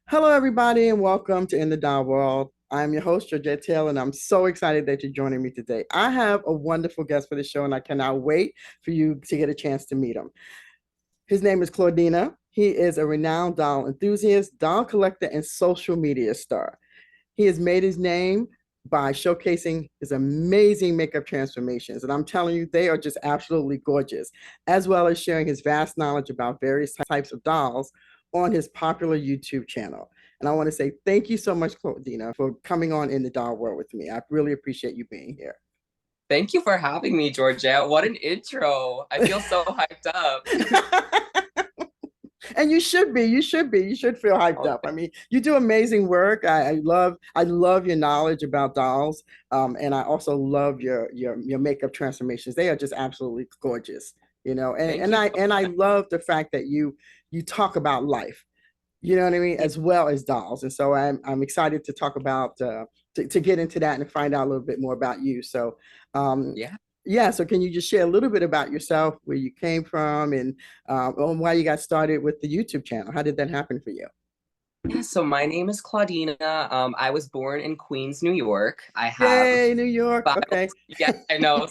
Hello, everybody, and welcome to In the Doll World. I'm your host, Georgette Taylor, and I'm so excited that you're joining me today. I have a wonderful guest for the show, and I cannot wait for you to get a chance to meet him. His name is Claudina. He is a renowned doll enthusiast, doll collector, and social media star. He has made his name by showcasing his amazing makeup transformations. And I'm telling you, they are just absolutely gorgeous, as well as sharing his vast knowledge about various types of dolls on his popular YouTube channel. And I want to say thank you so much, Claudina, for coming on In the Doll World with me. I really appreciate you being here. Thank you for having me, Georgette. What an intro. I feel so hyped up. And you should be, you should feel hyped Oh, up. I mean, you do amazing work. I love your knowledge about dolls. And I also love your makeup transformations. They are just absolutely gorgeous, you know. And thank and you I so and I much. love the fact that you talk about life, you know what I mean, Yeah. as well as dolls. And so I'm excited to talk about to get into that and find out a little bit more about you. So um, Yeah. yeah, so can you just share a little bit about yourself, where you came from, and why you got started with the YouTube channel? How did that happen for you? Yeah. So my name is Claudina. I was born in Queens, New York. I have Yay, New York. five. Okay. Yeah, I know.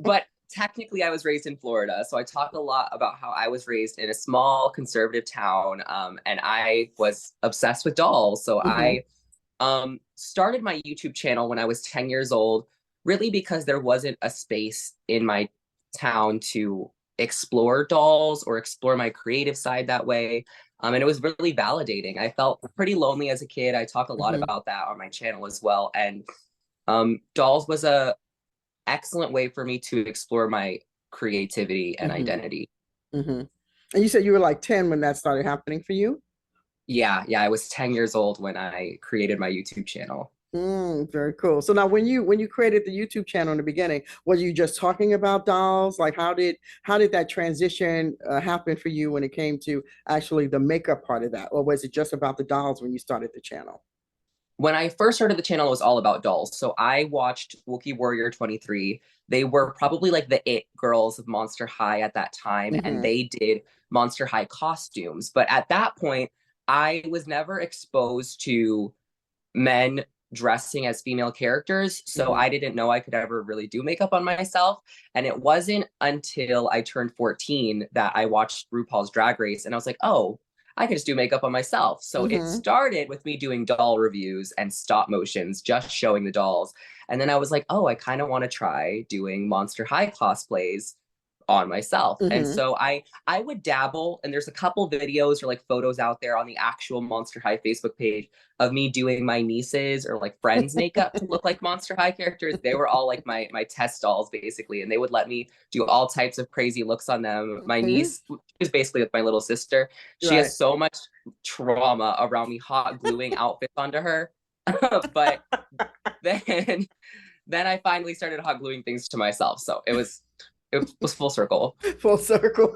But technically, I was raised in Florida. So I talk a lot about how I was raised in a small conservative town, and I was obsessed with dolls. So Hmm. I started my YouTube channel when I was 10 years old, really because there wasn't a space in my town to explore dolls or explore my creative side that way. And it was really validating. I felt pretty lonely as a kid. I talk a lot Hmm. about that on my channel as well. And dolls was a excellent way for me to explore my creativity and Hmm. identity. Hmm. And you said you were like 10 when that started happening for you? Yeah, I was 10 years old when I created my YouTube channel. Very cool. So now when you created the YouTube channel in the beginning, were you just talking about dolls? Like how did that transition happen for you when it came to actually the makeup part of that? Or was it just about the dolls when you started the channel? When I first started the channel, it was all about dolls. So I watched Wookiee Warrior 23. They were probably like the it girls of Monster High at that time, and Hmm. they did Monster High costumes. But at that point, I was never exposed to men dressing as female characters. So Hmm. I didn't know I could ever really do makeup on myself. And it wasn't until I turned 14 that I watched RuPaul's Drag Race and I was like, oh, I can just do makeup on myself. So it Hmm. started with me doing doll reviews and stop motions, just showing the dolls. And then I was like, oh, I kind of want to try doing Monster High cosplays on myself. And Hmm. so I would dabble, and there's a couple videos or like photos out there on the actual Monster High Facebook page of me doing my nieces or like friends makeup to look like Monster High characters. They were all like my test dolls basically, and they would let me do all types of crazy looks on them. My Hmm. niece is basically like my little sister. She Right. has so much trauma around me hot gluing outfits onto her. But then then I finally started hot gluing things to myself. So it was full circle. Full circle.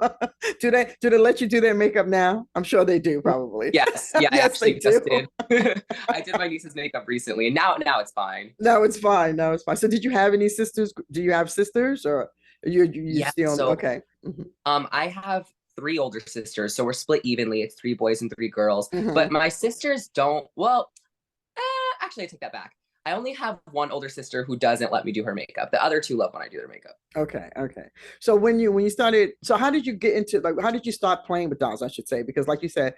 Do they let you do their makeup now? I'm sure they do, probably. Yes, yeah, I Yes, they actually just do. did. I did my niece's makeup recently, and now it's fine. No, it's fine. No, it's fine. So did you have any sisters? Do you have sisters, or you Yeah, still so okay? Hmm. I have three older sisters, so we're split evenly. It's three boys and three girls. But Hmm. my sisters don't. Well, actually, I take that back. I only have one older sister who doesn't let me do her makeup. The other two love when I do their makeup. Okay, okay. So when you started, so how did you get into, like, how did you start playing with dolls, I should say? Because like you said,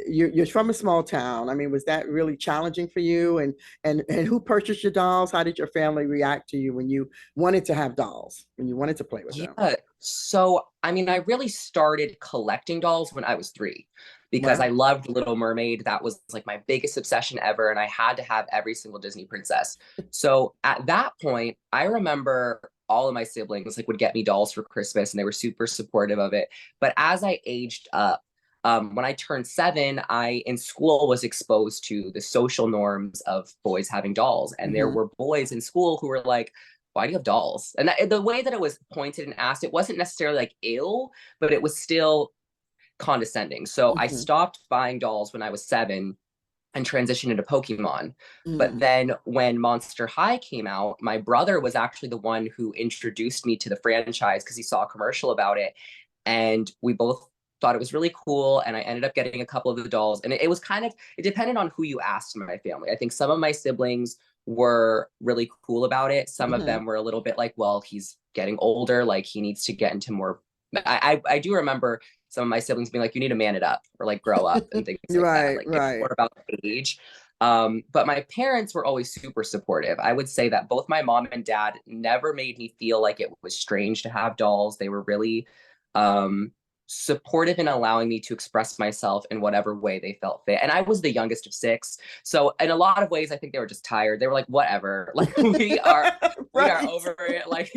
you're from a small town. I mean, was that really challenging for you? And who purchased your dolls? How did your family react to you when you wanted to have dolls, when you wanted to play with them? Yeah. So, I mean, I really started collecting dolls when I was three because I Wow. loved Little Mermaid. That was like my biggest obsession ever. And I had to have every single Disney princess. So at that point, I remember all of my siblings like would get me dolls for Christmas and they were super supportive of it. But as I aged up, when I turned 7, I in school was exposed to the social norms of boys having dolls. And there Hmm. were boys in school who were like, why do you have dolls? And the way that it was pointed and asked, it wasn't necessarily like ill, but it was still condescending. So I Hmm. stopped buying dolls when I was 7 and transitioned into Pokemon. But Mm. then when Monster High came out, my brother was actually the one who introduced me to the franchise because he saw a commercial about it. And we both thought it was really cool, and I ended up getting a couple of the dolls. And it was kind of, it depended on who you asked in my family. I think some of my siblings were really cool about it. Some of Hmm. them were a little bit like, well, he's getting older, like he needs to get into more. I do remember some of my siblings being like, you need to man it up or like grow up and things like that. Right, Like it's right. more about age. But my parents were always super supportive. I would say that both my mom and dad never made me feel like it was strange to have dolls. They were really um, supportive in allowing me to express myself in whatever way they felt fit. And I was the youngest of six. So in a lot of ways, I think they were just tired. They were like, whatever, like we are Right. over it. Like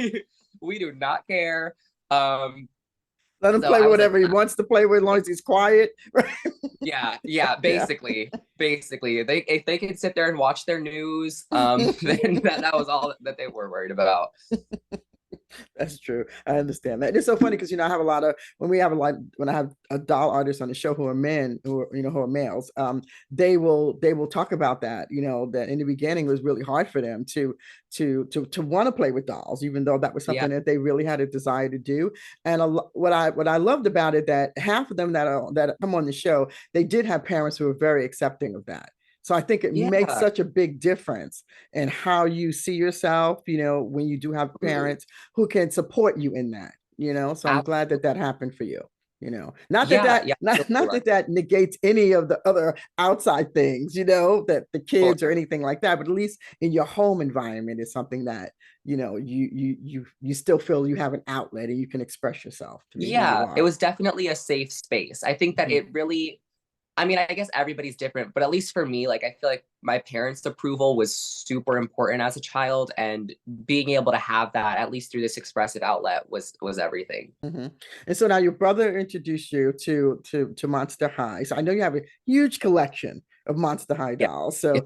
we do not care. Um, Let him so play I with was like, whatever he wants to play with as long as he's quiet. yeah, yeah, Yeah. basically, they if they could sit there and watch their news, then that was all that they were worried about. That's true. I understand that. It's so funny because I have a lot of when I have a doll artist on the show who are men who are who are males, they will talk about that. That in the beginning it was really hard for them to want to play with dolls, even though that was Yeah, something that they really had a desire to do. And what I loved about it, that half of them that come on the show, they did have parents who were very accepting of that. So I think it makes yeah, such a big difference in how you see yourself, when you do have absolutely, parents who can support you in that. So I'm glad that that absolutely. happened for you. Not that Yeah, that yeah, not, totally not right. that that negates any of the other outside things, that the kids or Totally. anything like that, but at least in your home environment is something that you still feel you have an outlet and you can express yourself to be who you Yeah, it are. was definitely a safe space. I think that Mhm. it really, I mean, I guess everybody's different, but at least for me, like I feel like my parents' approval was super important as a child, and being able to have that at least through this expressive outlet was everything. Mhm. And so now your brother introduced you to Monster High. So I know you have a huge collection of Monster High Yeah. dolls. So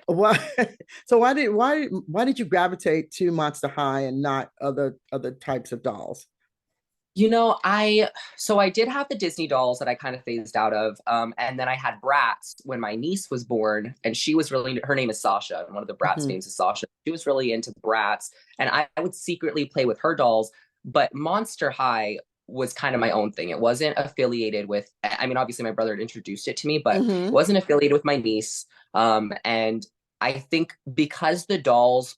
why so why did you gravitate to Monster High and not other types of dolls? You know, I did have the Disney dolls that I kind of phased out of. And then I had Bratz when my niece was born, and she was really, her name is Sasha, and one of the Bratz Mhm. names is Sasha. She was really into Bratz, and I would secretly play with her dolls. But Monster High was kind of my own thing. It wasn't affiliated with, I mean, obviously my brother had introduced it to me, but it Mhm. wasn't affiliated with my niece. And I think because the dolls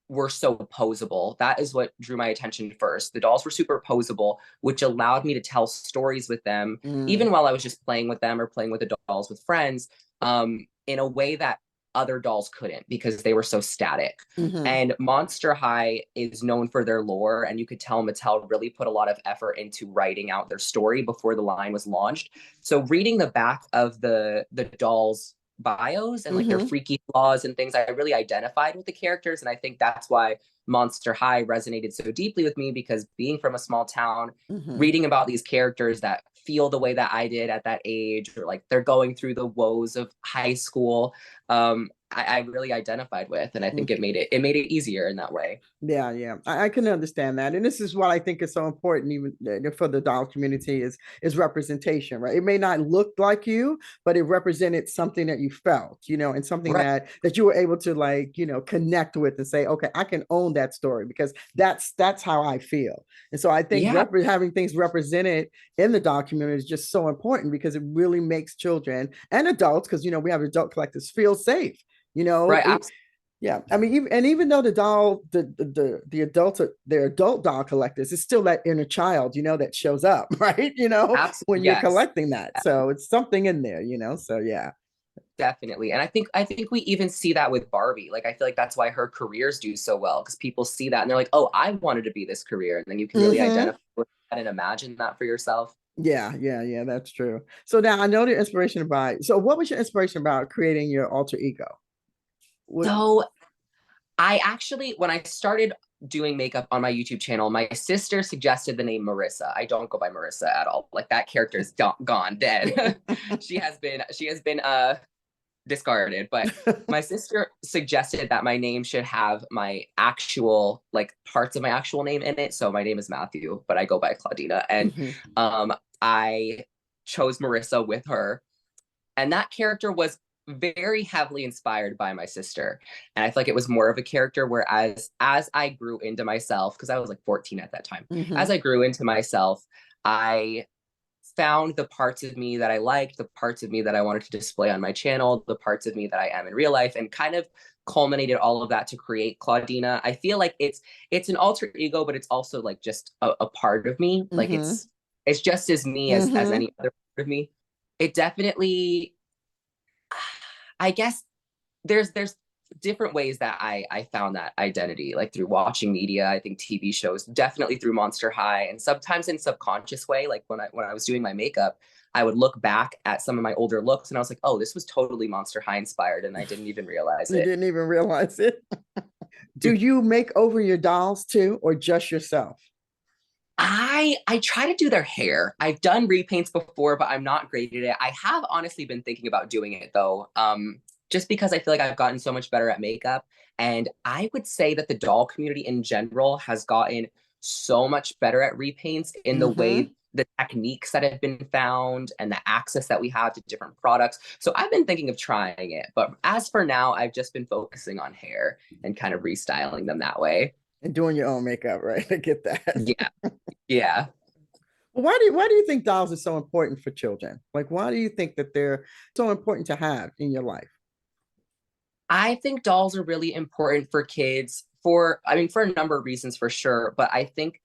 were so posable. That is what drew my attention first. The dolls were super posable, which allowed me to tell stories with them, Mhm. even while I was just playing with them or playing with the dolls with friends, in a way that other dolls couldn't because they were so static. Mhm. And Monster High is known for their lore, and you could tell Mattel really put a lot of effort into writing out their story before the line was launched. So reading the back of the dolls bios and like their Mhm. freaky flaws and things, I really identified with the characters. And I think that's why Monster High resonated so deeply with me, because being from a small town, Mhm. reading about these characters that feel the way that I did at that age, or like they're going through the woes of high school, I really identified with. And I think Mhm. it made it easier in that way. Yeah, yeah, I can understand that, and this is what I think is so important, even for the doll community, is representation, right? It may not look like you, but it represented something that you felt, and something Right. that you were able to like, connect with and say, okay, I can own that story because that's how I feel. And so I think Yeah. having things represented in the doll community is just so important because it really makes children and adults, because we have adult collectors, feel safe. You know, Right. it, yeah, I mean, even though the adults are they're adult doll collectors, it's still that inner child, that shows up, right? When you're Yes. collecting that, so it's something in there. So yeah. Definitely. And I think we even see that with Barbie. Like I feel like that's why her careers do so well, because people see that and they're like, "Oh, I wanted to be this career." And then you can really Hmm. identify with that and imagine that for yourself. Yeah, yeah, yeah, that's true. So now I know the inspiration about. So what was your inspiration about creating your alter ego? What? So, I actually when I started doing makeup on my YouTube channel, my sister suggested the name Marissa. I don't go by Marissa at all. Like that character is gone, dead. She has been discarded. But my sister suggested that my name should have my actual, like parts of my actual name in it. So my name is Matthew, but I go by Claudina. And Mhm. I chose Marissa with her. And that character was very heavily inspired by my sister. And I feel like it was more of a character where as I grew into myself, because I was like 14 at that time, as Mhm. I grew into myself, I found the parts of me that I liked, the parts of me that I wanted to display on my channel, the parts of me that I am in real life, and kind of culminated all of that to create Claudina. I feel like it's an alter ego, but it's also like just a part of me. Like Mm-hmm. it's just as me as Mm-hmm. any other part of me. It definitely, I guess there's different ways that I found that identity, like through watching media, I think TV shows, definitely through Monster High, and sometimes in subconscious way, like when I was doing my makeup, I would look back at some of my older looks and I was like, oh, this was totally Monster High inspired, and I didn't even realize You it. didn't even realize it. Do you make over your dolls too, or just yourself? I try to do their hair. I've done repaints before, but I'm not great at it. I have honestly been thinking about doing it though. Just because I feel like I've gotten so much better at makeup. And I would say that the doll community in general has gotten so much better at repaints in the Mm-hmm. way the techniques that have been found and the access that we have to different products. So I've been thinking of trying it. But as for now, I've just been focusing on hair and kind of restyling them that way. And doing your own makeup, right? I get that. Yeah. Yeah. Well, why do you think dolls are so important for children? Like, why do you think that they're so important to have in your life? I think dolls are really important for kids for, I mean, for a number of reasons for sure. But I think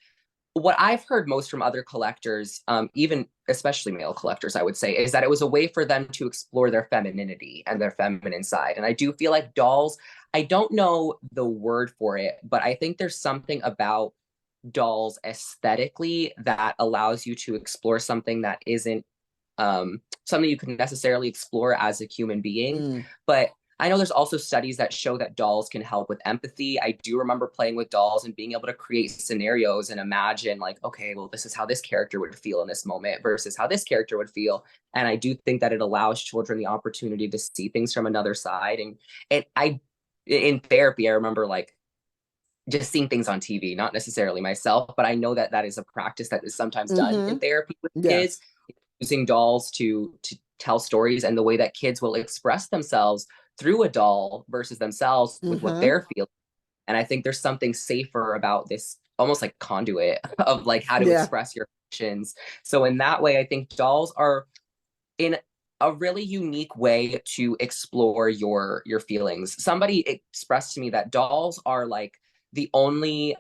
what I've heard most from other collectors, even especially male collectors, I would say, is that it was a way for them to explore their femininity and their feminine side. And I do feel like dolls, I don't know the word for it, but I think there's something about dolls aesthetically that allows you to explore something that isn't something you can necessarily explore as a human being. Mm, But I know there's also studies that show that dolls can help with empathy. I do remember playing with dolls and being able to create scenarios and imagine, like, okay, well, this is how this character would feel in this moment versus how this character would feel. And I do think that it allows children the opportunity to see things from another side. In therapy, I remember like just seeing things on TV, not necessarily myself, but I know that that is a practice that is sometimes done in mm-hmm. therapy with Yes. kids, using dolls to tell stories, and the way that kids will express themselves through a doll versus themselves with what Mm-hmm. they're feeling. And I think there's something safer about this almost like conduit of like how to Yeah. express your emotions. So in that way, I think dolls are in a really unique way to explore your feelings. Somebody expressed to me that dolls are like the only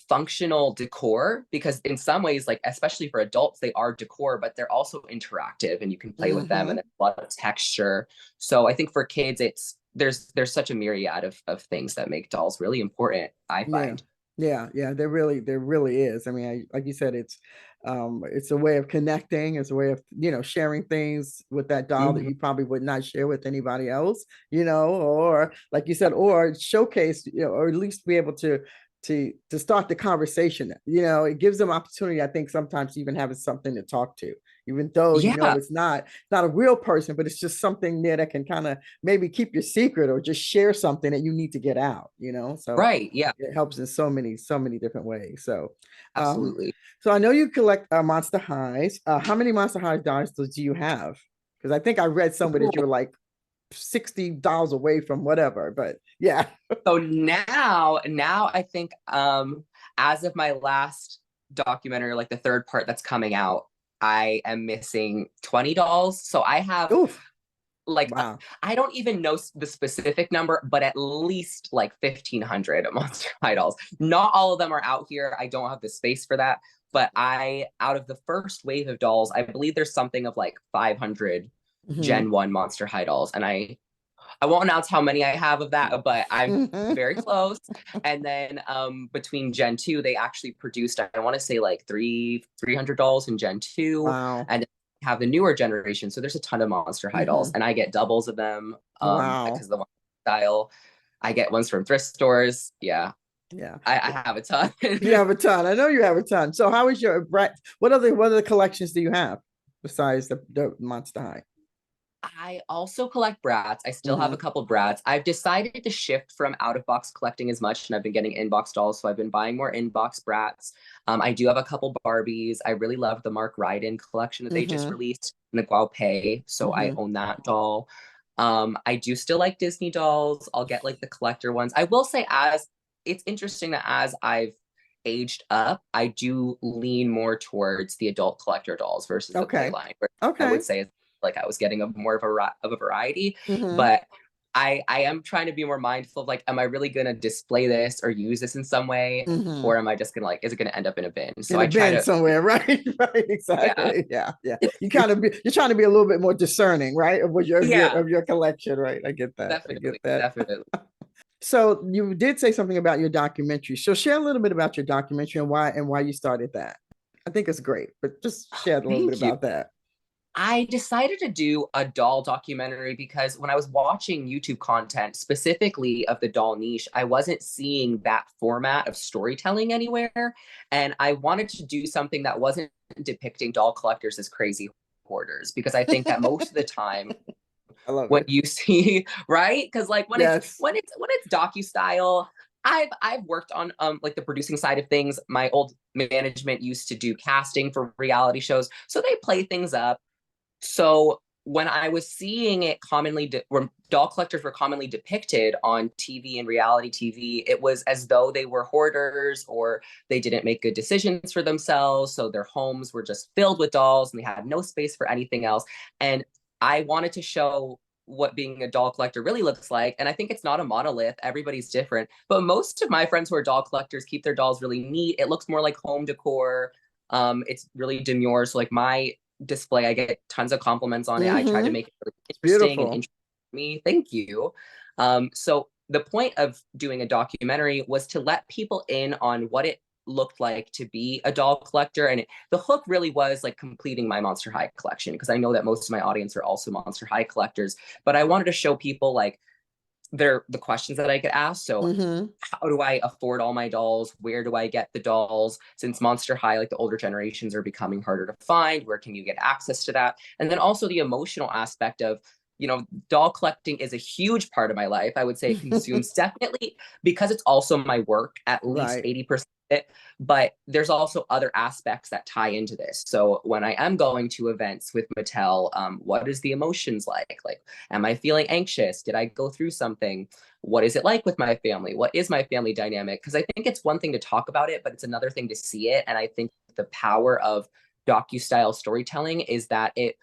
functional decor, because in some ways, like especially for adults, they are decor, but they're also interactive and you can play with them, and Mm-hmm. there's a lot of texture. So I think for kids, it's there's such a myriad of things that make dolls really important, I Yeah. find. Yeah. There really is. I mean, like you said, it's a way of connecting. It's a way of, sharing things with that doll that Mhm. you probably would not share with anybody else, or like you said, or showcase, or at least be able to start the conversation. It gives them opportunity, I think, sometimes even having something to talk to, even though Yeah, it's not a real person, but it's just something there that can kind of maybe keep your secret or just share something that you need to get out. So right. Yeah, it helps in so many different ways. Um, absolutely. so I know you collect Monster Highs. How many Monster High dice do you have? Because I think I read somewhere that you were like $60 away from whatever, but yeah. So now I think as of my last documentary, like the third part that's coming out, I am missing 20 dolls. So I have Oof. like Wow. I don't even know the specific number, but at least like 1,500 Monster Idols. Not all of them are out here. I don't have the space for that. But out of the first wave of dolls, I believe there's something of like 500 Mm-hmm. Gen 1 Monster High dolls. And I won't announce how many I have of that, but I'm Mm-hmm. very close. And then between Gen 2, they actually produced, I want to say like 300 dolls in Gen 2. Wow. And have the newer generation. So there's a ton of Monster High dolls, Mm-hmm. and I get doubles of them Wow. because the one style. I get ones from thrift stores. Yeah, Yeah. I have a ton. You have a ton. I know you have a ton. So how is your what other collections do you have besides the Monster High? I also collect brats. I still have a Mm-hmm. couple brats. I've decided to shift from out of box collecting as much, and I've been getting inbox dolls. So I've been buying more inbox brats. I do have a couple Barbies. I really love the Mark Ryden collection that they just Mm-hmm. released in the Guaupé. So I Mm-hmm. own that doll. I do still like Disney dolls. I'll get like the collector ones. I will say, as it's interesting that as I've aged up, I do lean more towards the adult collector dolls versus the play Okay. line, where I would Okay. say like I was getting a more of a variety. Mm-hmm. But I am trying to be more mindful of like, am I really gonna display this or use this in some way? Mm-hmm. Or am I just gonna like, is it gonna end up in a bin? So In a I try bin to, somewhere, right? Right, yeah, exactly. Yeah, yeah. You're trying to be a little bit more discerning, right? Of what yeah, of your collection, right? I get that. I get definitely, that. definitely. So you did say something about your documentary. So share a little bit about your documentary and why you started that. I think it's great, but just share a little bit Thank you. about that. I decided to do a doll documentary because when I was watching YouTube content, specifically of the doll niche, I wasn't seeing that format of storytelling anywhere. And I wanted to do something that wasn't depicting doll collectors as crazy hoarders, because I think that most of the time I love when it. you see, right? Because like Yes. when it's docu-style, I've worked on like the producing side of things. My old management used to do casting for reality shows. So they play things up. So when I was seeing it where doll collectors were commonly depicted on TV and reality TV, it was as though they were hoarders or they didn't make good decisions for themselves. So their homes were just filled with dolls and they had no space for anything else. And I wanted to show what being a doll collector really looks like. And I think it's not a monolith. Everybody's different. But most of my friends who are doll collectors keep their dolls really neat. It looks more like home decor. It's really demure. So like my display, I get tons of compliments on it. I try to Mm-hmm. make it really It's interesting and beautiful. interesting for me. Thank you. So the point of doing a documentary was to let people in on what it looked like to be a doll collector. And the hook really was like completing my Monster High collection, because I know that most of my audience are also Monster High collectors. But I wanted to show people like the questions that I could ask. So Mm-hmm. how do I afford all my dolls? Where do I get the dolls? Since Monster High, like the older generations are becoming harder to find, where can you get access to that? And then also the emotional aspect of, doll collecting is a huge part of my life. I would say it consumes definitely, because it's also my work, at least Right. 80%. But there's also other aspects that tie into this. So when I am going to events with Mattel, what is the emotions like? Like, am I feeling anxious? Did I go through something? What is it like with my family? What is my family dynamic? Because I think it's one thing to talk about it, but it's another thing to see it. And I think the power of docu-style storytelling is that it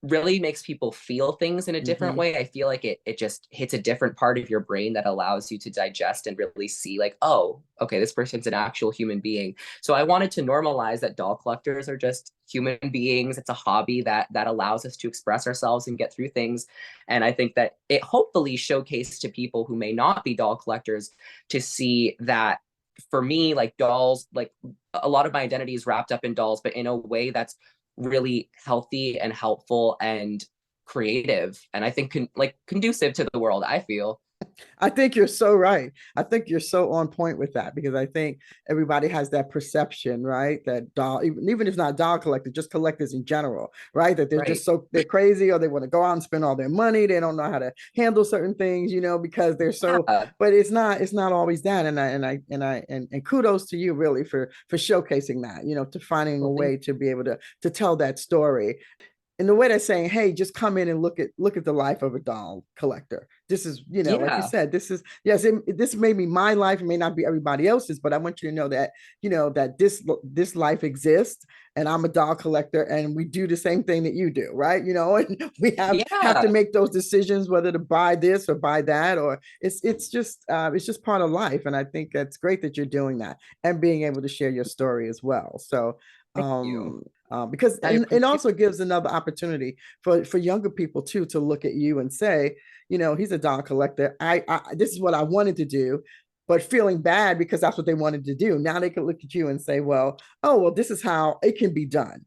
really makes people feel things in a different Mm-hmm. way. I feel like it just hits a different part of your brain that allows you to digest and really see like, oh, okay, this person's an actual human being. So I wanted to normalize that doll collectors are just human beings. It's a hobby that allows us to express ourselves and get through things. And I think that it hopefully showcased to people who may not be doll collectors to see that for me, like dolls, like a lot of my identity is wrapped up in dolls, but in a way that's really healthy and helpful and creative, and I think like conducive to the world, I feel. I think you're so right. I think you're so on point with that because I think everybody has that perception, right? That doll, even if it's not doll collectors, just collectors in general, right? That they're Right. just they're crazy or they want to go out and spend all their money. They don't know how to handle certain things, because they're so, Yeah, but it's not always that. And kudos to you really for showcasing that, to finding a well, thank way to be able to tell that story in the way they're saying, hey, just come in and look at the life of a doll collector. This is, like you yeah, said, this is yes, this may be my life, it may not be everybody else's, but I want you to know that, that this life exists, and I'm a doll collector, and we do the same thing that you do, right? And we have to yeah, make those decisions whether to buy this or buy that, or it's just part of life. And I think that's great that you're doing that and being able to share your story as well. So thank you. because I it appreciate. also gives another opportunity for younger people too to look at you and say, he's a doll collector. I this is what I wanted to do, but feeling bad because that's what they wanted to do. Now they can look at you and say, well, oh well, this is how it can be done.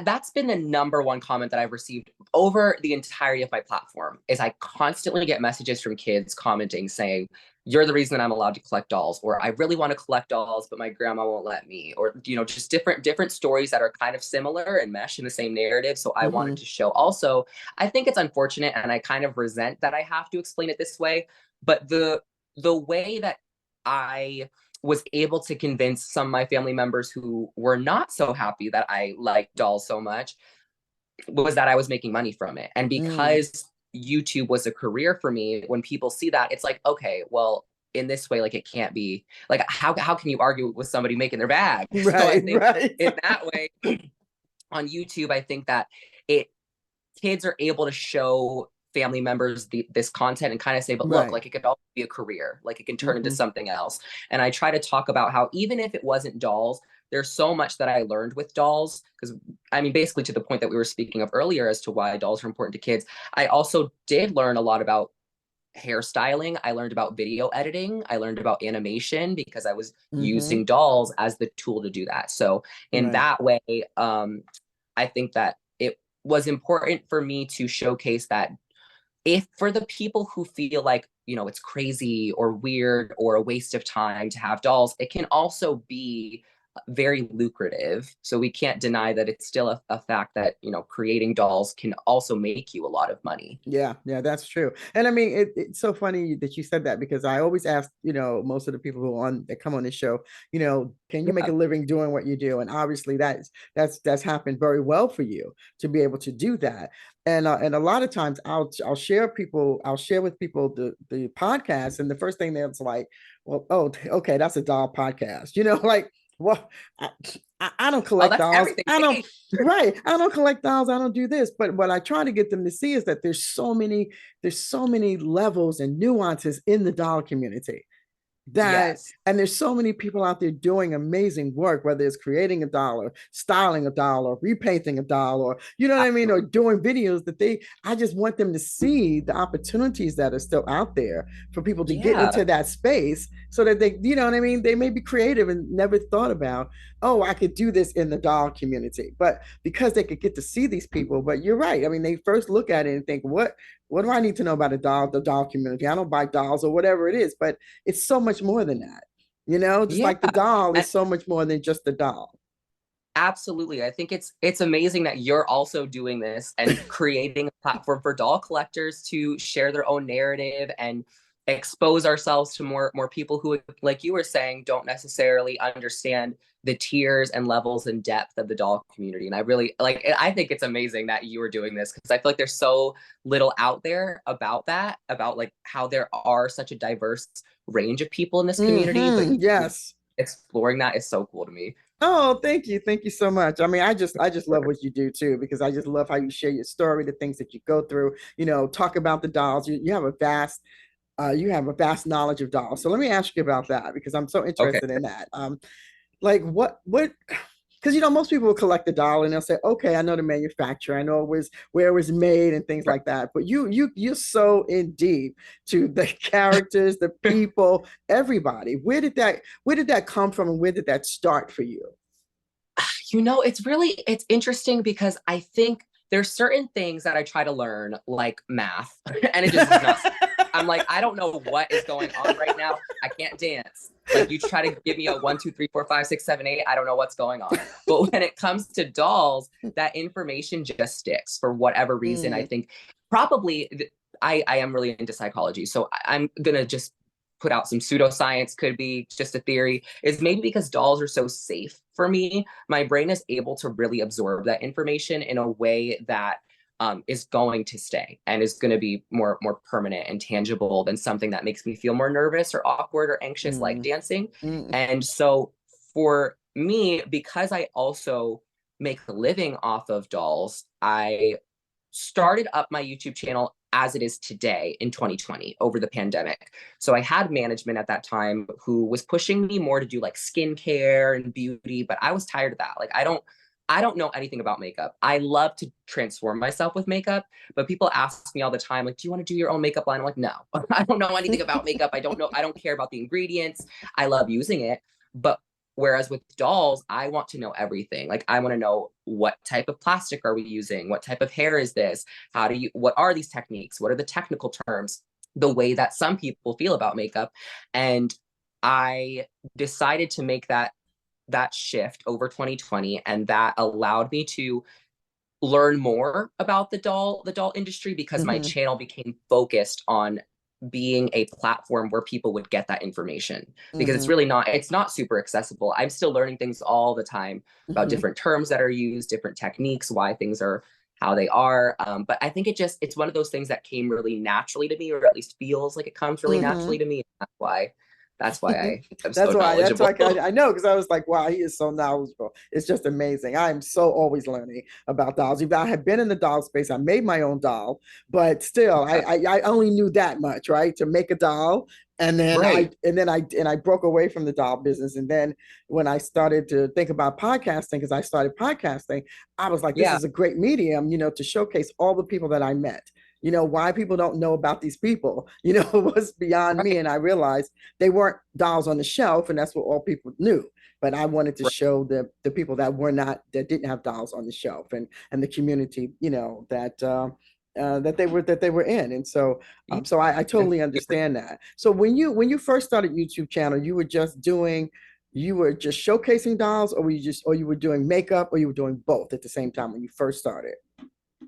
That's been the number one comment that I've received over the entirety of my platform. Is I constantly get messages from kids commenting saying, "You're the reason that I'm allowed to collect dolls," or "I really want to collect dolls, but my grandma won't let me," or just different stories that are kind of similar and mesh in the same narrative. So I wanted Mm-hmm. to show. Also, I think it's unfortunate, and I kind of resent that I have to explain it this way, but the way that I was able to convince some of my family members who were not so happy that I liked dolls so much was that I was making money from it. And Mm. because YouTube was a career for me, when people see that, it's like, okay, well, in this way, like it can't be like how can you argue with somebody making their bag? So I Right, think right. in that way on YouTube, I think that it kids are able to show family members this content and kind of say, but look, Right. like it could also be a career, like it can turn into Hmm. something else. And I try to talk about how even if it wasn't dolls, there's so much that I learned with dolls. Because I mean, basically to the point that we were speaking of earlier as to why dolls are important to kids, I also did learn a lot about hairstyling. I learned about video editing. I learned about animation because I was Hmm. using dolls as the tool to do that. So in Right. that way, I think that it was important for me to showcase that if for the people who feel like, you know, it's crazy or weird or a waste of time to have dolls, it can also be very lucrative. So we can't deny that it's still a fact that, you know, creating dolls can also make you a lot of money. Yeah, yeah, that's true. And I mean, it's so funny that you said that because I always ask, most of the people who on that come on this show, can you make Yeah. a living doing what you do? And obviously that's happened very well for you to be able to do that. And a lot of times I'll share with people the podcast, and the first thing that's like, well, oh, okay, that's a doll podcast, like. Well, I, I don't Oh, collect that's dolls. everything I to don't me. Right. I don't collect dolls. I don't do this. But what I try to get them to see is that there's so many levels and nuances in the doll community that Yes. and there's so many people out there doing amazing work, whether it's creating a doll or styling a doll or repainting a doll, or what I mean, or Absolutely. doing videos that I just want them to see the opportunities that are still out there for people to get Yeah. into that space so that they, what I mean, they may be creative and never thought about, oh, I could do this in the doll community, but because they could get to see these people. But you're right, I mean, they first look at it and think, what do I need to know about the doll community? I don't buy dolls or whatever it is, but it's so much more than that. Just Yeah. like the doll And is so much more than just the doll. absolutely. I think it's amazing that you're also doing this and creating a platform for doll collectors to share their own narrative and expose ourselves to more people who, like you were saying, don't necessarily understand the tiers and levels and depth of the doll community. And I really like I think it's amazing that you are doing this because I feel like there's so little out there about that, about like how there are such a diverse range of people in this community, but Yes. exploring that is so cool to me. Oh, thank you. Thank you so much. I mean, I just love what you do too, because I just love how you share your story, the things that you go through, talk about the dolls. You have a vast knowledge of dolls. So let me ask you about that because I'm so Okay. interested in that. Like what because most people will collect the doll and they'll say, okay, I know the manufacturer, I know it was where it was made and things like that. But you're so in deep to the characters, the people, everybody. Where did that come from, and where did that start for you? You know, it's interesting because I think there's certain things that I try to learn, like math, and it just does not. I'm like, I don't know what is going on right now. I can't dance. Like you try to give me a 1, 2, 3, 4, 5, 6, 7, 8. I don't know what's going on. But when it comes to dolls, that information just sticks for whatever reason. I Mm, think probably I am really into psychology, so I'm gonna just put out some pseudoscience, could be just a theory, is maybe because dolls are so safe for me, my brain is able to really absorb that information in a way that is going to stay and is going to be more permanent and tangible than something that makes me feel more nervous or awkward or anxious, like mm, dancing. mm, And so for me, because I also make a living off of dolls, I started up my YouTube channel as it is today in 2020 over the pandemic. So I had management at that time who was pushing me more to do like skincare and beauty, but I was tired of that. Like I don't know anything about makeup. I love to transform myself with makeup, but people ask me all the time, like, do you want to do your own makeup line? I'm like, no, I don't know anything about makeup. I don't care about the ingredients. I love using it. But whereas with dolls, I want to know everything. Like I want to know what type of plastic are we using? What type of hair is this? What are these techniques? What are the technical terms? The way that some people feel about makeup. And I decided to make that shift over 2020, and that allowed me to learn more about the doll industry because my mhm, channel became focused on being a platform where people would get that information because mhm, it's not super accessible. I'm still learning things all the time about mhm, different terms that are used, different techniques, why things are how they are. But I think it's one of those things that came really naturally to me, or at least feels like it comes really naturally Mm-hmm. to me. That's why I am so that's why knowledgeable. I know, because I was like, wow, he is so knowledgeable. It's just amazing. I'm so always learning about dolls. Even I have been in the doll space. I made my own doll, but still Yeah. I only knew that much, right? To make a doll. Right. And I broke away from the doll business. And then when I started to think about podcasting, because I started podcasting, I was like, this Yeah. is a great medium, to showcase all the people that I met. Why people don't know about these people, was beyond me. Right. And I realized they weren't dolls on the shelf, and that's what all people knew. But I wanted to Right. show the people that didn't have dolls on the shelf, and the community, that they were in. And Yeah. so I totally understand that. So when you first started YouTube channel, you were just showcasing dolls, or you were doing makeup, or you were doing both at the same time when you first started?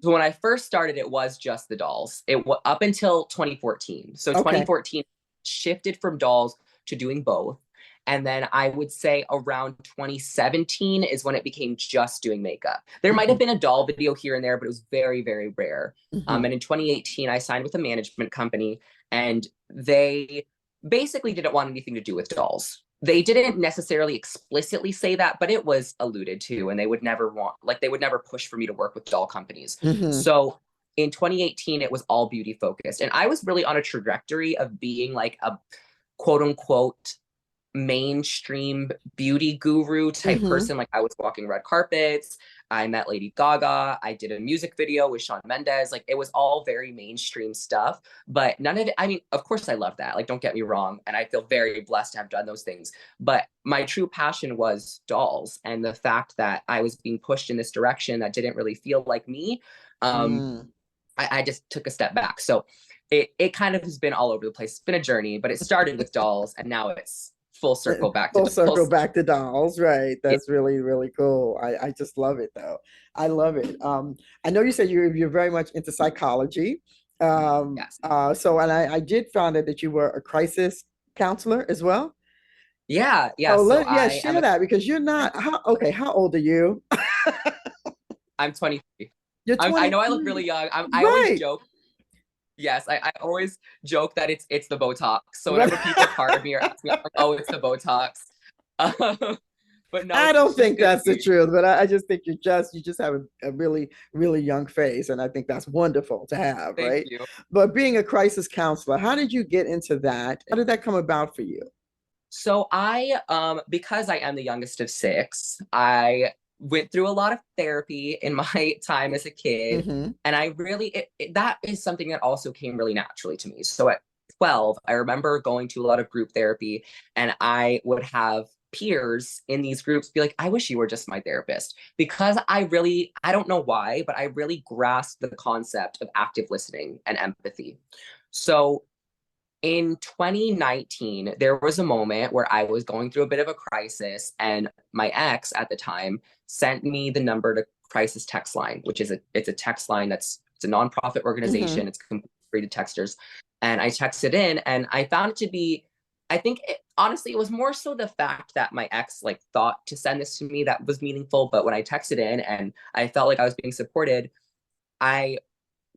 So when I first started, it was just the dolls. It was up until 2014. So Okay. 2014 shifted from dolls to doing both. And then I would say around 2017 is when it became just doing makeup. There might have Mm-hmm. been a doll video here and there, but it was very, very rare. Mm-hmm. And in 2018, I signed with a management company, and they basically didn't want anything to do with dolls. They didn't necessarily explicitly say that, but it was alluded to, and they would never push for me to work with doll companies. Mm-hmm. So in 2018, it was all beauty focused. And I was really on a trajectory of being like a quote unquote mainstream beauty guru type Mm-hmm. person. Like, I was walking red carpets. I met Lady Gaga. I did a music video with Shawn Mendes. Like, it was all very mainstream stuff, but none of it. I mean, of course, I love that. Like, don't get me wrong. And I feel very blessed to have done those things. But my true passion was dolls, and the fact that I was being pushed in this direction that didn't really feel like me. Um, Mm. I just took a step back. So it kind of has been all over the place. It's been a journey, but it started with dolls, and now it's full circle back to Full circle dolls. back to dolls, right? Yeah. That's really, really cool. I just love it, though. I love it. I know you said you're very much into psychology. Yes. And I did find out that you were a crisis counselor as well. Yeah. Yeah. So So yeah, I am share that, because you're not okay, how old are you? I'm 23. You're I know I look 23. really young. I always Right. joke. Yes, I always joke that it's the Botox. So Right. whenever people card me or ask me, I'm like, oh, it's the Botox. But no, I it's don't just think good to that's the be. truth, but I just think you just have a really, really young face, and I think that's wonderful to have, Thank right? you. But being a crisis counselor, how did you get into that? How did that come about for you? So because I am the youngest of six, I went through a lot of therapy in my time as a kid, Mm-hmm. and I really that is something that also came really naturally to me. So at 12, I remember going to a lot of group therapy, and I would have peers in these groups be like, I wish you were just my therapist, because I don't know why, but I really grasped the concept of active listening and empathy. So in 2019, there was a moment where I was going through a bit of a crisis, and my ex at the time sent me the number to crisis text line, which is it's a text line it's a nonprofit Mm-hmm. organization. It's completely free to texters. And I texted in, and I found it to be, I think honestly, it was more so the fact that my ex like thought to send this to me that was meaningful. But when I texted in and I felt like I was being supported, I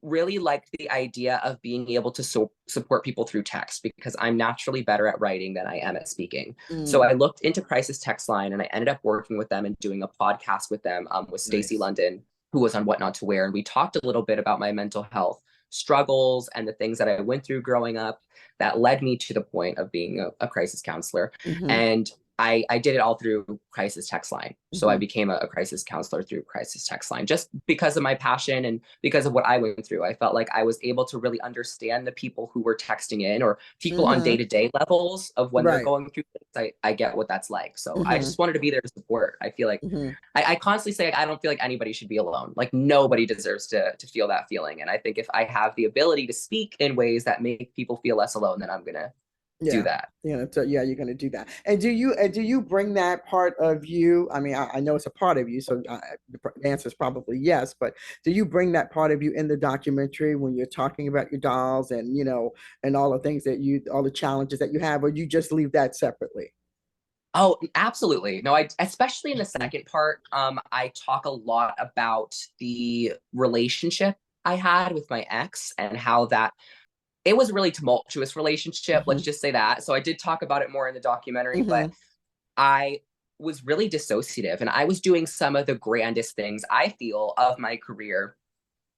really liked the idea of being able to support people through text, because I'm naturally better at writing than I am at speaking. So Mm. I looked into Crisis Text Line, and I ended up working with them and doing a podcast with them, with Stacey Nice. London, who was on What Not to Wear. And we talked a little bit about my mental health struggles and the things that I went through growing up that led me to the point of being a crisis counselor. Mm-hmm. And I did it all through Crisis Text Line. So I Mm-hmm. became a crisis counselor through Crisis Text Line, just because of my passion and because of what I went through. I felt like I was able to really understand the people who were texting in, or people on Mm-hmm. day-to-day levels of when they're Right. going through things. I get what that's like. So I Mm-hmm. just wanted to be there to support. I feel like Mm-hmm. I constantly say, like, I don't feel like anybody should be alone. Like, nobody deserves to feel that feeling. And I think if I have the ability to speak in ways that make people feel less alone, then I'm gonna do Yeah. that. Yeah, you're going to do that. And do you bring that part of you? I mean, I know it's a part of you, so the answer is probably yes. But do you bring that part of you in the documentary when you're talking about your dolls, and all the things all the challenges that you have, or you just leave that separately? Oh, absolutely. No, I especially in the second part, I talk a lot about the relationship I had with my ex and how that it was a really tumultuous relationship, let's Hmm. just say that. So I did talk about it more in the documentary, but Hmm. I was really dissociative and I was doing some of the grandest things I feel of my career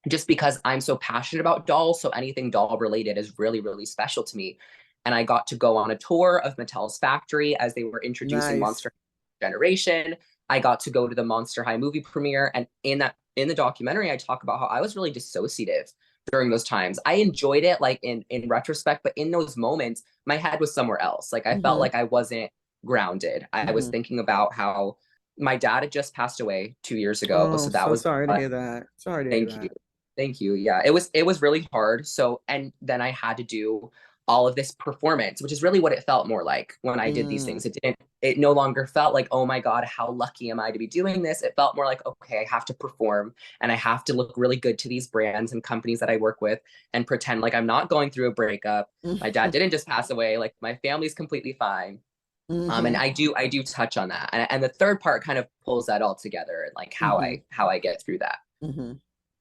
just because I'm so passionate about dolls. So anything doll related is really, really special to me. And I got to go on a tour of Mattel's factory as they were introducing Nice. Monster Generation. I got to go to the Monster High movie premiere. And in the documentary, I talk about how I was really dissociative during those times. I enjoyed it like in retrospect, but in those moments, my head was somewhere else. Like I felt Hmm. like I wasn't grounded. I was Hmm. thinking about how my dad had just passed away 2 years ago. Oh, So that so was sorry to hear that. Sorry to hear thank you. that. Thank you. Yeah, it was really hard. So and then I had to do all of this performance, which is really what it felt more like when I did these Mm. things. It no longer felt like, oh my God, how lucky am I to be doing this? It felt more like, okay, I have to perform and I have to look really good to these brands and companies that I work with and pretend like I'm not going through a breakup. My dad didn't just pass away, like my family's completely fine. And Hmm. I do touch on that. And the third part kind of pulls that all together and like how Hmm. I get through that. Hmm.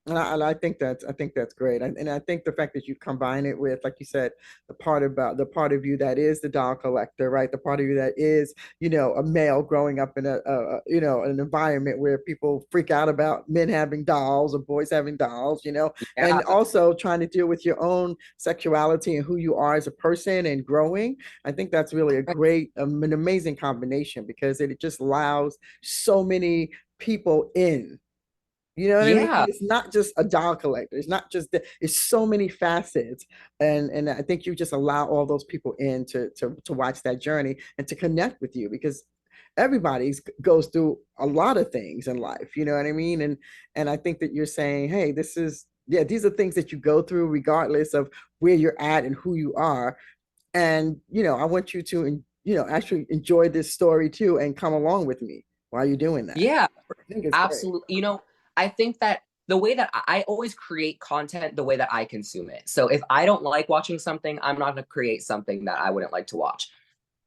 And I think that's great, and I think the fact that you combine it with, like you said, the part of you that is the doll collector, right? The part of you that is, a male growing up in an environment where people freak out about men having dolls or boys having dolls, and Yeah. also trying to deal with your own sexuality and who you are as a person and growing. I think that's really an amazing combination because it just allows so many people in. You know what I mean? Yeah. It's not just a doll collector. It's not just it's so many facets, and I think you just allow all those people in to watch that journey and to connect with you because everybody goes through a lot of things in life. You know what I mean? And I think that you're saying, hey, these are things that you go through regardless of where you're at and who you are. And I want you to actually enjoy this story too and come along with me while you're doing that. Yeah. I think it's great. Absolutely. I think that the way that I always create content the way that I consume it. So if I don't like watching something, I'm not going to create something that I wouldn't like to watch.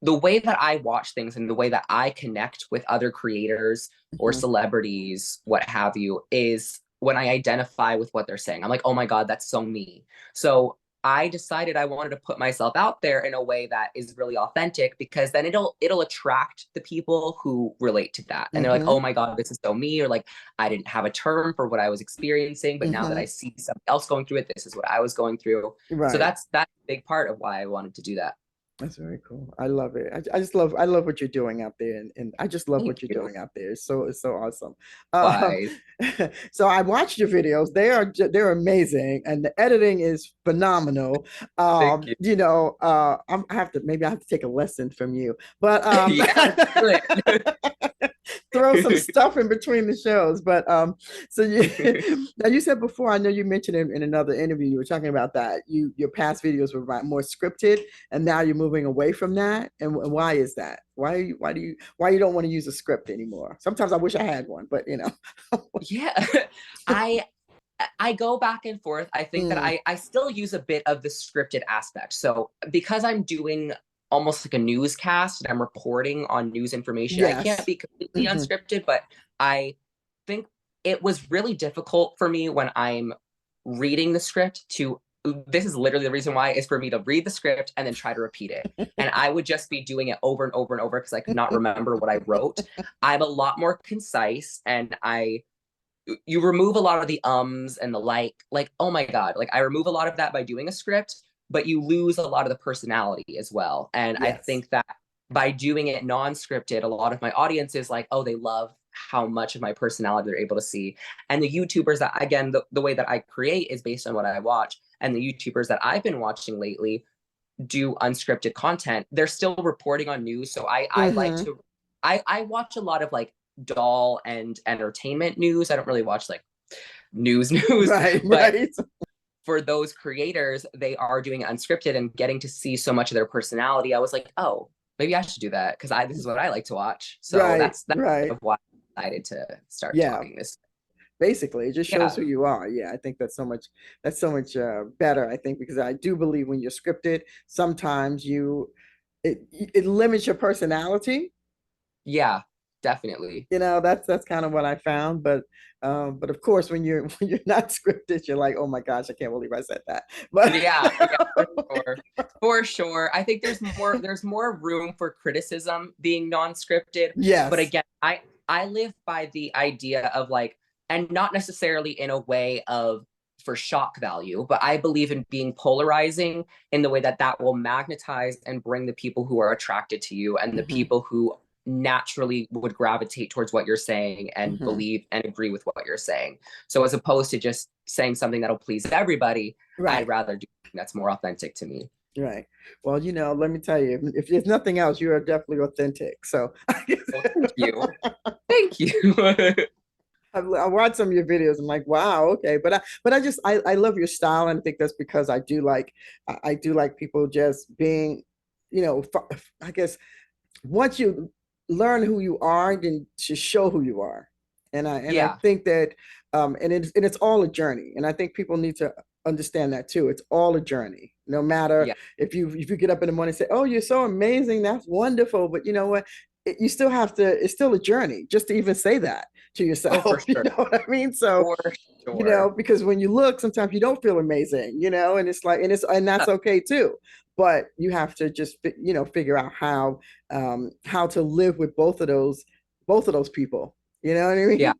The way that I watch things and the way that I connect with other creators or Mhm. celebrities, what have you, is when I identify with what they're saying. I'm like, oh my God, that's so me. So I decided I wanted to put myself out there in a way that is really authentic because then it'll attract the people who relate to that. And they're like, oh Mhm. my God, this is so me, or like I didn't have a term for what I was experiencing, but now that I Mhm. see somebody else going through it, this is what I was going through. So Right. that's a big part of why I wanted to do that. That's very cool. I love it. I just love what you're doing out there, and I just love Thank what you're you. doing out there. It's so awesome. Um, Why? so I watched your videos. They're amazing, and the editing is phenomenal. Thank you. I have to take a lesson from you, but Yeah, do it. throw some stuff in between the shows. But so now you said before, I know you mentioned in another interview, you were talking about that your past videos were more scripted, and now you're moving away from that. And why is that? Why you don't want to use a script anymore? Sometimes I wish I had one, but Yeah. I I go back and forth. I think that Mm, I still use a bit of the scripted aspect. So because I'm doing almost like a newscast and I'm reporting on news information, I can't yes. be completely Hmm. unscripted, but I think it was really difficult for me when I'm reading the script to this is literally the reason why is for me to read the script and then try to repeat it. And I would just be doing it over and over and over because I could not remember what I wrote. I'm a lot more concise and I you remove a lot of the ums and the like oh my God, like I remove a lot of that by doing a script, but you lose a lot of the personality as well. And I Yes. think that by doing it non-scripted, a lot of my audience is like, oh, they love how much of my personality they're able to see. And the YouTubers that again the way that I create is based on what I watch, and the YouTubers that I've been watching lately do unscripted content. They're still reporting on news. So I like Hmm. to I watch a lot of like doll and entertainment news. I don't really watch like news, Right. but Right. for those creators, they are doing it unscripted and getting to see so much of their personality. I was like, oh, maybe I should do that because I this is what I like to watch. So Right. that's kind Right. of why I decided to start Yeah. talking this. Basically it just shows Yeah. who you are. Yeah, I think that's so much better, I think, because I do believe when you're scripted sometimes it limits your personality, Yeah, definitely. That's kind of what I found. But of course, when you're when you're not scripted, you're like, oh my gosh, I can't believe I said that. But Yeah, yeah, for sure. For sure. I think there's more room for criticism being non-scripted, but yes. again, I live by the idea of like, and not necessarily in a way of for shock value, but I believe in being polarizing in the way that that will magnetize and bring the people who are attracted to you and the Hmm. people who naturally would gravitate towards what you're saying and Hmm. believe and agree with what you're saying. So as opposed to just saying something that'll please everybody, I'd Right. rather do something that's more authentic to me. Right. Well, let me tell you, if there's nothing else, you are definitely authentic. So Well, thank you. Thank you. I watched some of your videos. I'm like, wow, okay. But I love your style, and I think that's because I do like people just being, I guess once you learn who you are, then to show who you are. And I Yeah, think that and it's all a journey. And I think people need to understand that too. It's all a journey. No matter yeah. if you get up in the morning and say, "Oh, you're so amazing. That's wonderful." But you know what? You still have to, it's still a journey just to even say that to Oh, for yourself. You sure. know what I mean? So, For sure. because when you look, sometimes you don't feel amazing, and it's like, and that's okay too. But you have to just, figure out how to live with both of those people. You know what I Yeah, mean?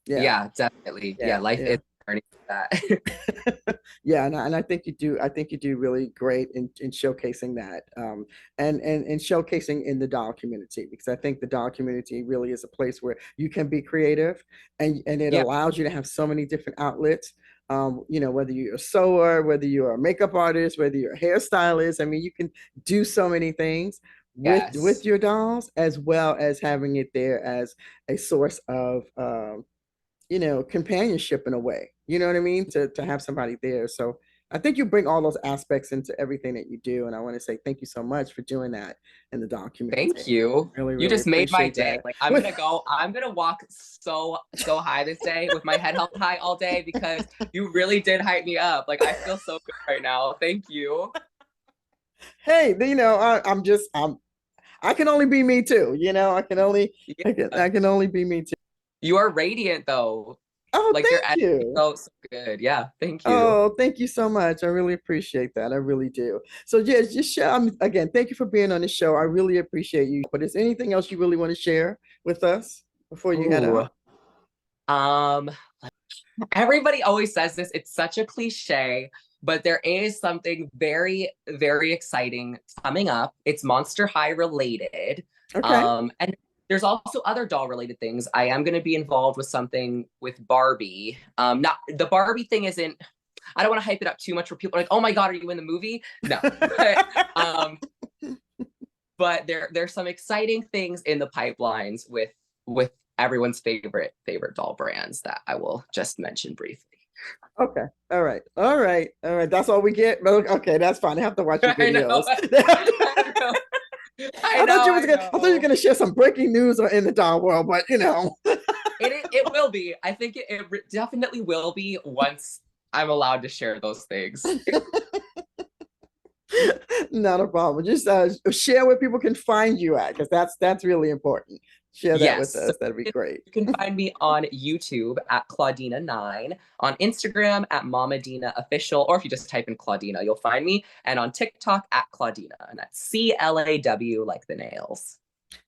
Yeah, yeah, definitely. Yeah, yeah, life yeah. is a journey for that. Yeah, and I think you do. I think you do really great in showcasing that, and showcasing in the doll community, because I think the doll community really is a place where you can be creative, and it Yeah, allows you to have so many different outlets. Whether you're a sewer, whether you're a makeup artist, whether you're a hairstylist. I mean, you can do so many things with yes. your dolls, as well as having it there as a source of companionship in a way. You know what I mean? To have somebody there. So I think you bring all those aspects into everything that you do. And I want to say thank you so much for doing that in the dog Thank community. you. Really, You really just made my appreciate day. that. Like I'm gonna walk so high this day with my head held high all day because you really did hype me up. Like I feel so good right now. Thank you. Hey, I can only be me too. I can only be me too. You are radiant though. Oh, Like your thank energy you. so good. Yeah, thank you. Oh, thank you so much. I really appreciate that. I really do. So, yeah, just share. Again, thank you for being on the show. I really appreciate you. But is there anything else you really want to share with us before you head Ooh. out? Um, Everybody always says this. It's such a cliche, but there is something very, very exciting coming up. It's Monster High related. Okay. And there's also other doll related things. I am going to be involved with something with Barbie. Not the Barbie thing isn't, I don't want to hype it up too much where people are like, oh my God, are you in the movie? No. Um, but there's some exciting things in the pipelines with everyone's favorite doll brands that I will just mention briefly. Okay. All right. All right. All right. That's all we get. But okay, that's fine. I have to watch your I know, videos. I know, I I thought know, you was I gonna. I thought you were know. gonna share some breaking news in the doll world, but It will be. I think it definitely will be once I'm allowed to share those things. not a problem. Just share where people can find you at, because that's really important. Share that with Yes. So us. That'd be great. you can find me on YouTube at Claudina9, on Instagram at Mamadina Official, or if you just type in Claudina, you'll find me, and on TikTok at Claudina, and that's CLAW like the nails.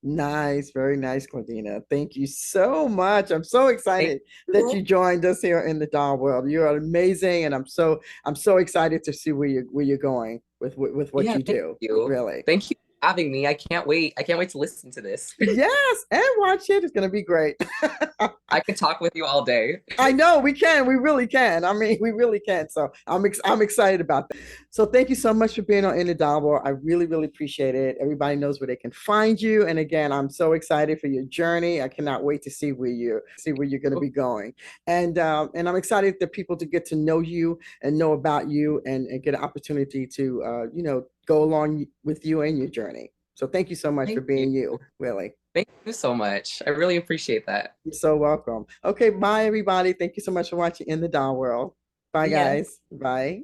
Nice, very nice, Claudina. Thank you so much. I'm so Thank excited that you you. joined us here in the doll world. You are amazing, and I'm so excited to see where you're going with what Yeah, you thank do. you. Really. Thank you for having me. I can't wait. I can't wait to listen to this. Yes, and watch it. It's gonna be great. I could talk with you all day. I know we can. We really can. I mean, we really can. So I'm excited about that. So thank you so much for being on In the Doll World. I really, really appreciate it. Everybody knows where they can find you. And again, I'm so excited for your journey. I cannot wait to see where you're going to be going. And I'm excited that people to get to know you and know about you, and get an opportunity to go along with you and your journey. So thank you so much for Thank you. being you. Really. Thank you so much. I really appreciate that. You're so welcome. Okay, bye everybody. Thank you so much for watching In the Doll World. Bye See ya. guys. Bye.